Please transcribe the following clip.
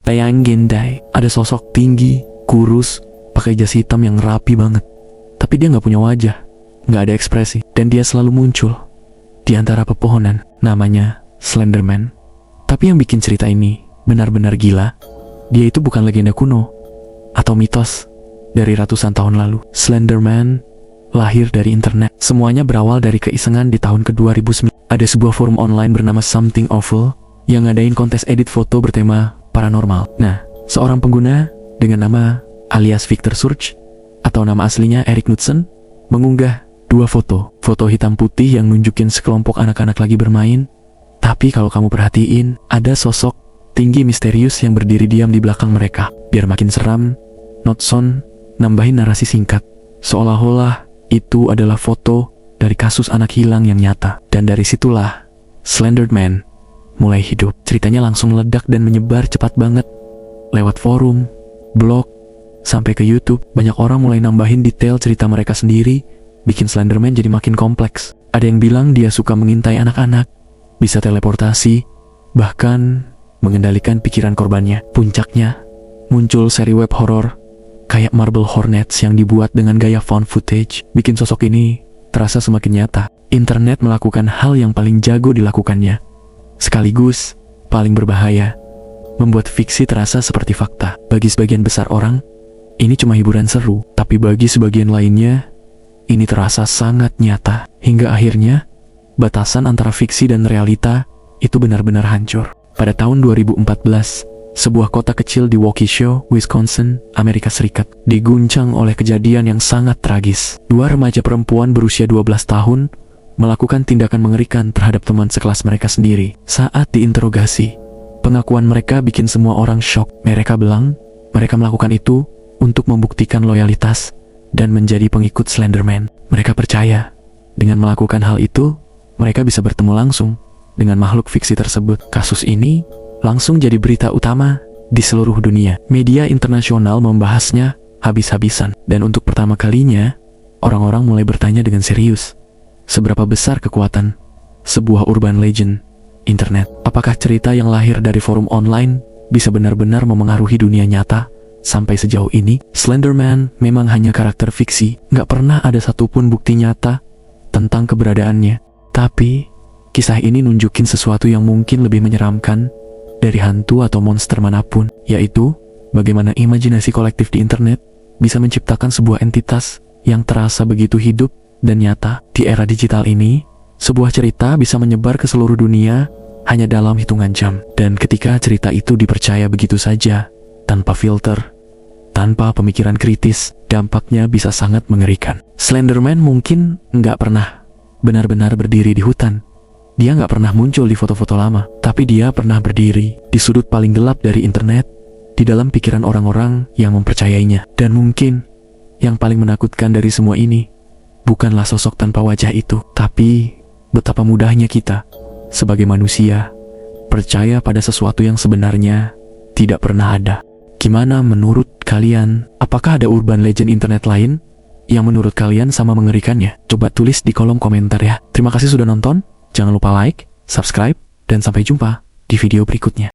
Bayangin deh, ada sosok tinggi, kurus, pakai jas hitam yang rapi banget. Tapi dia nggak punya wajah, nggak ada ekspresi, dan dia selalu muncul di antara pepohonan. Namanya Slenderman. Tapi yang bikin cerita ini benar-benar gila, dia itu bukan legenda kuno atau mitos dari ratusan tahun lalu. Slenderman lahir dari internet. Semuanya berawal dari keisengan di tahun ke-2009. Ada sebuah forum online bernama Something Awful yang ngadain kontes edit foto bertema paranormal. Nah, seorang pengguna dengan nama alias Victor Surge atau nama aslinya Eric Knudsen mengunggah dua foto. Foto hitam putih yang nunjukin sekelompok anak-anak lagi bermain. Tapi kalau kamu perhatiin, ada sosok tinggi misterius yang berdiri diam di belakang mereka. Biar makin seram, Knudsen nambahin narasi singkat, seolah-olah itu adalah foto dari kasus anak hilang yang nyata. Dan dari situlah Slenderman mulai hidup. Ceritanya langsung meledak dan menyebar cepat banget. Lewat forum, blog, sampai ke YouTube, banyak orang mulai nambahin detail cerita mereka sendiri, bikin Slenderman jadi makin kompleks. Ada yang bilang dia suka mengintai anak-anak, bisa teleportasi, bahkan mengendalikan pikiran korbannya. Puncaknya, muncul seri web horor kayak Marble Hornets yang dibuat dengan gaya found footage, bikin sosok ini terasa semakin nyata. Internet melakukan hal yang paling jago dilakukannya, sekaligus paling berbahaya, membuat fiksi terasa seperti fakta. Bagi sebagian besar orang, ini cuma hiburan seru, tapi bagi sebagian lainnya, ini terasa sangat nyata. Hingga akhirnya, batasan antara fiksi dan realita itu benar-benar hancur. Pada tahun 2014, sebuah kota kecil di Waukesha, Wisconsin, Amerika Serikat, diguncang oleh kejadian yang sangat tragis. Dua remaja perempuan berusia 12 tahun melakukan tindakan mengerikan terhadap teman sekelas mereka sendiri. Saat diinterogasi, pengakuan mereka bikin semua orang shock. Mereka bilang, mereka melakukan itu untuk membuktikan loyalitas dan menjadi pengikut Slenderman. Mereka percaya, dengan melakukan hal itu, mereka bisa bertemu langsung dengan makhluk fiksi tersebut. Kasus ini langsung jadi berita utama di seluruh dunia. Media internasional membahasnya habis-habisan. Dan untuk pertama kalinya, orang-orang mulai bertanya dengan serius, seberapa besar kekuatan sebuah urban legend internet? Apakah cerita yang lahir dari forum online bisa benar-benar memengaruhi dunia nyata sampai sejauh ini? Slenderman memang hanya karakter fiksi, nggak pernah ada satupun bukti nyata tentang keberadaannya. Tapi, kisah ini nunjukin sesuatu yang mungkin lebih menyeramkan dari hantu atau monster manapun, yaitu bagaimana imajinasi kolektif di internet bisa menciptakan sebuah entitas yang terasa begitu hidup dan nyata. Di era digital ini, sebuah cerita bisa menyebar ke seluruh dunia hanya dalam hitungan jam. Dan ketika cerita itu dipercaya begitu saja, tanpa filter, tanpa pemikiran kritis, dampaknya bisa sangat mengerikan. Slenderman mungkin nggak pernah benar-benar berdiri di hutan. Dia nggak pernah muncul di foto-foto lama, tapi dia pernah berdiri di sudut paling gelap dari internet, di dalam pikiran orang-orang yang mempercayainya. Dan mungkin yang paling menakutkan dari semua ini bukanlah sosok tanpa wajah itu, tapi betapa mudahnya kita sebagai manusia percaya pada sesuatu yang sebenarnya tidak pernah ada. Gimana menurut kalian? Apakah ada urban legend internet lain yang menurut kalian sama mengerikannya? Coba tulis di kolom komentar ya. Terima kasih sudah nonton. Jangan lupa like, subscribe, dan sampai jumpa di video berikutnya.